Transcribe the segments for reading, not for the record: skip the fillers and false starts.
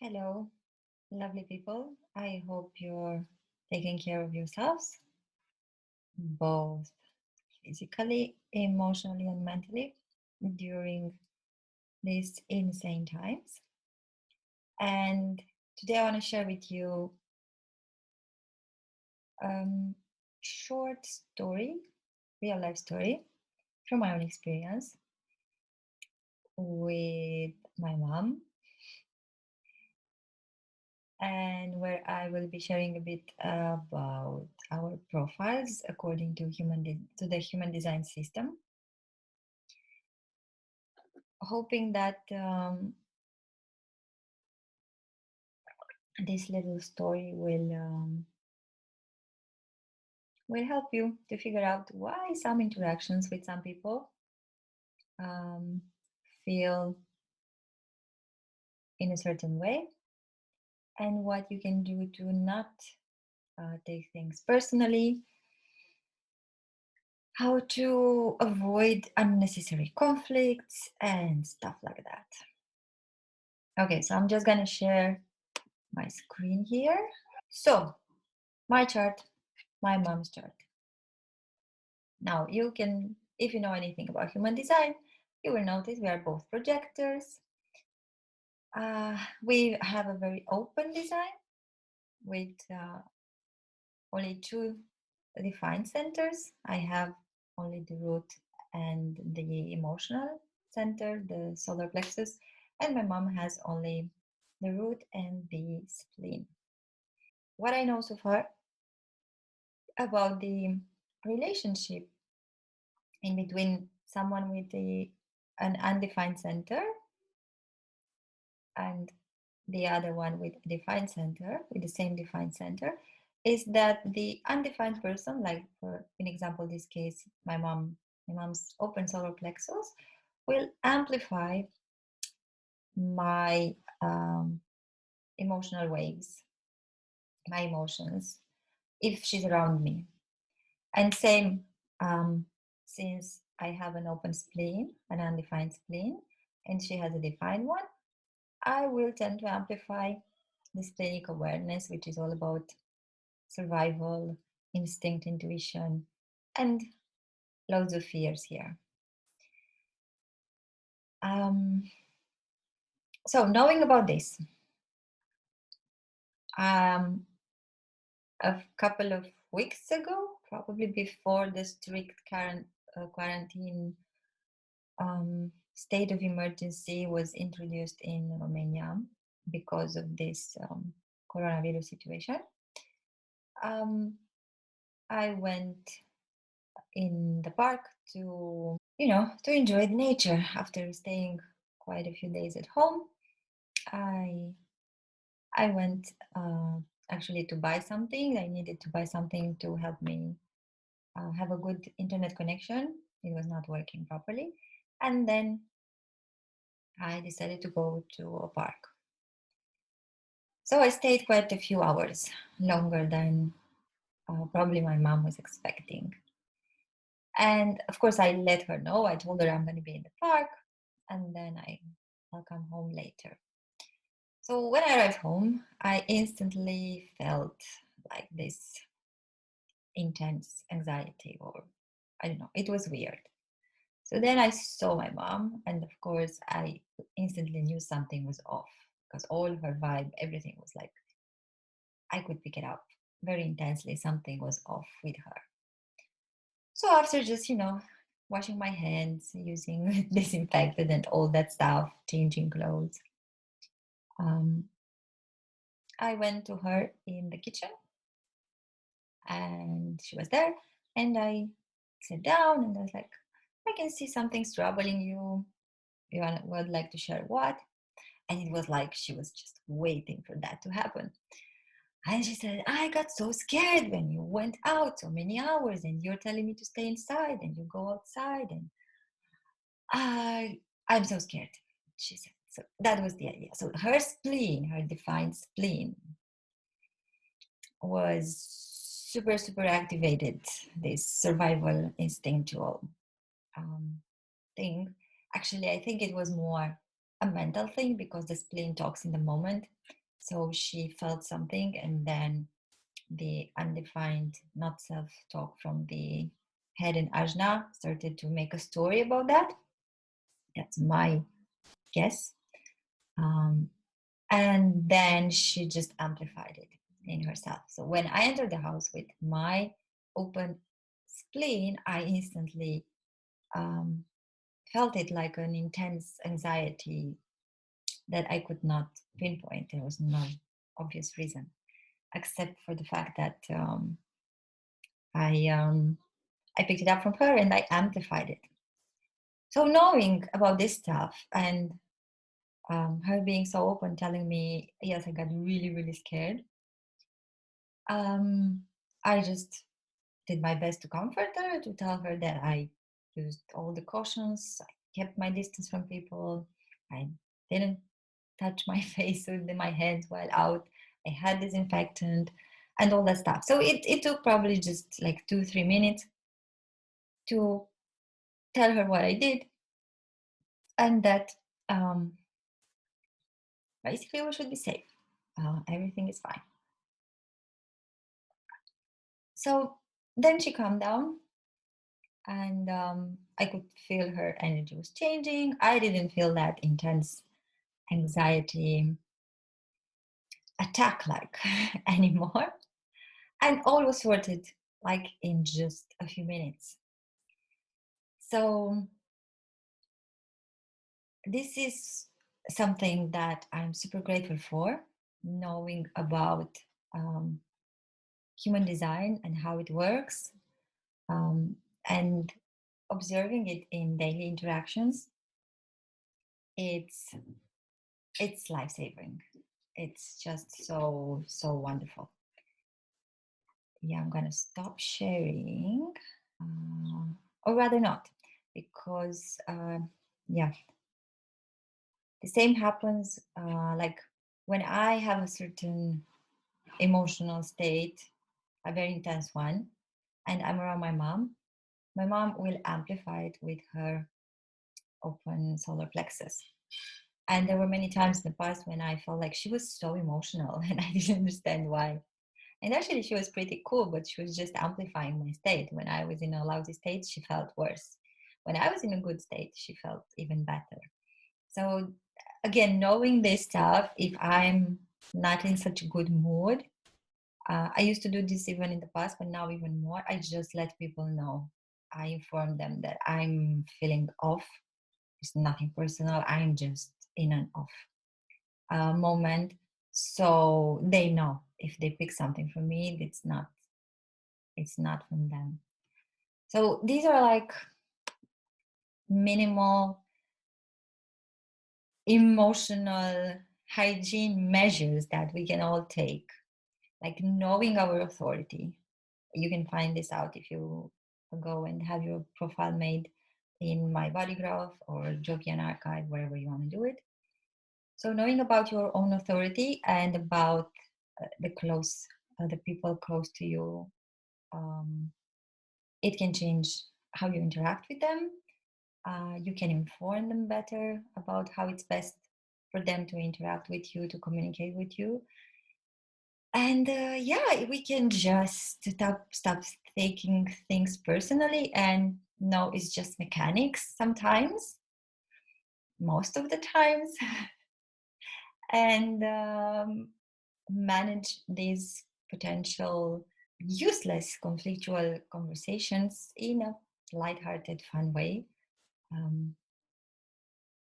Hello, lovely people. I hope you're taking care of yourselves, both physically, emotionally, and mentally during these insane times. And today I want to share with you a short story, real life story from my own experience with my mom, and where I will be sharing a bit about our profiles according to to the human design system, hoping that this little story will help you to figure out why some interactions with some people um, feel in a certain way, and what you can do to not take things personally, how to avoid unnecessary conflicts and stuff like that. Okay, so I'm just gonna share my screen here. So, my chart, my mom's chart. Now, you can, if you know anything about human design, you will notice we are both projectors. We have a very open design with only two defined centers. I have only the root and the emotional center, the solar plexus, and my mom has only the root and the spleen. What I know so far about the relationship in between someone with an undefined center and the other one with defined center, with the same defined center, is that the undefined person, like for an example, this case, my mom's open solar plexus, will amplify my emotional waves, my emotions, if she's around me. And same, um, since I have an open spleen, an undefined spleen, and she has a defined one, I will tend to amplify the splenic awareness, which is all about survival, instinct, intuition, and loads of fears here. Um, so, knowing about this, um, a couple of weeks ago, probably before the strict quarantine state of emergency was introduced in Romania because of this coronavirus situation, um, I went in the park to enjoy the nature after staying quite a few days at home. I I went actually to buy something. I needed to buy something to help me have a good internet connection. It was not working properly, and then I decided to go to a park. So I stayed quite a few hours, longer than probably my mom was expecting. And of course, I let her know. I told her I'm going to be in the park, and then I'll come home later. So when I arrived home, I instantly felt like this intense anxiety, or I don't know, it was weird. So then I saw my mom, and of course, I instantly knew something was off because all her vibe, everything was like, I could pick it up very intensely. Something was off with her. So after just washing my hands, using disinfectant and all that stuff, changing clothes, um, I went to her in the kitchen and she was there. And I sat down and I was like, I can see something's troubling you. Would like to share what? And it was like she was just waiting for that to happen. And she said, I got so scared when you went out so many hours and you're telling me to stay inside and you go outside. And I'm so scared, she said. So that was the idea. So her spleen, her defined spleen, was super, super activated, this survival instinctual thing. Actually, I think it was more. a mental thing because the spleen talks in the moment. So she felt something, and then the undefined, not self-talk from the head and ajna started to make a story about that. That's my guess. Um, and then she just amplified it in herself. So when I entered the house with my open spleen, I instantly um, felt it like an intense anxiety that I could not pinpoint. There was no obvious reason, except for the fact that I picked it up from her and I amplified it. So knowing about this stuff and her being so open, telling me, yes, I got really, really scared. I just did my best to comfort her, to tell her that I used all the cautions, I kept my distance from people, I didn't touch my face with my hands while out, I had disinfectant and all that stuff. So it took probably just like 2-3 minutes to tell her what I did, and that basically we should be safe. Everything is fine. So then she calmed down, and I could feel her energy was changing. I didn't feel that intense anxiety attack like anymore, and all was sorted like in just a few minutes. So this is something that I'm super grateful for, knowing about um, human design and how it works, um, and observing it in daily interactions. It's life-saving. It's just so wonderful. Yeah, I'm gonna stop sharing, or rather not, because yeah, the same happens like when I have a certain emotional state, a very intense one, and I'm around my mom. My mom will amplify it with her open solar plexus. And there were many times in the past when I felt like she was so emotional and I didn't understand why. And actually, she was pretty cool, but she was just amplifying my state. When I was in a lousy state, she felt worse. When I was in a good state, she felt even better. So, again, knowing this stuff, if I'm not in such a good mood, I used to do this even in the past, but now even more, I just let people know. I inform them that I'm feeling off. It's nothing personal. I'm just in an off moment, so they know if they pick something from me, it's not from them. So these are like minimal emotional hygiene measures that we can all take, like knowing our authority. You can find this out if you go and have your profile made in my body graph or Jokian archive, wherever you want to do it. So knowing about your own authority and about the people close to you, um, it can change how you interact with them. You can inform them better about how it's best for them to interact with you, to communicate with you. And yeah, we can just stop taking things personally and no, it's just mechanics sometimes, most of the times, and manage these potential useless conflictual conversations in a lighthearted, fun way. Um,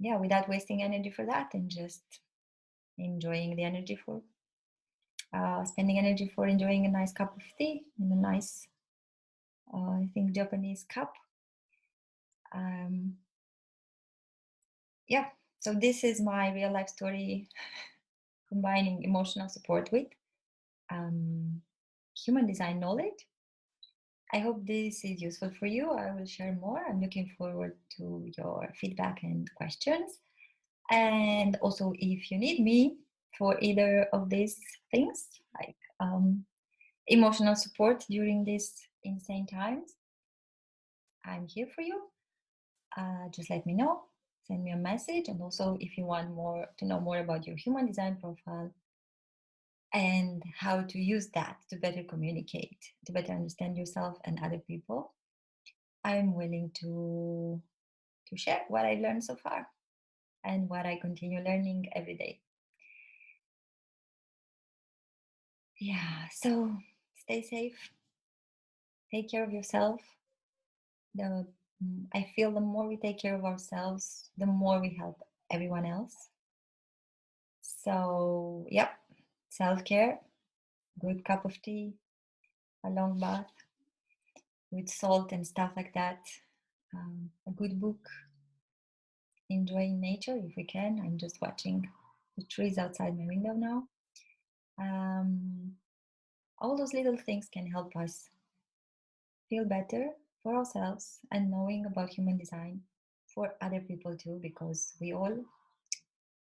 yeah, without wasting energy for that and just enjoying the energy for spending energy for enjoying a nice cup of tea in a nice, I think, Japanese cup. Um, yeah, so this is my real life story combining emotional support with um, human design knowledge. I hope this is useful for you. I will share more. I'm looking forward to your feedback and questions. And also, if you need me for either of these things, like emotional support during these insane times, I'm here for you. Just let me know. send me a message. And also, if you want more to know more about your human design profile and how to use that to better communicate, to better understand yourself and other people, I'm willing to share what I've learned so far and what I continue learning every day. Yeah, so stay safe, take care of yourself. The I feel the more we take care of ourselves, the more we help everyone else. So, yep, self-care, good cup of tea, a long bath with salt and stuff like that, a good book, enjoying nature if we can. I'm just watching the trees outside my window now. Um, all those little things can help us feel better for ourselves and knowing about human design for other people too, because we all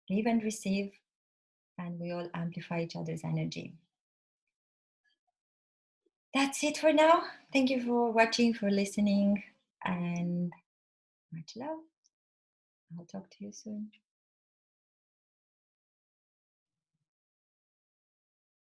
give and receive and we all amplify each other's energy. That's it for now. Thank you for watching, for listening, and much love. I'll talk to you soon.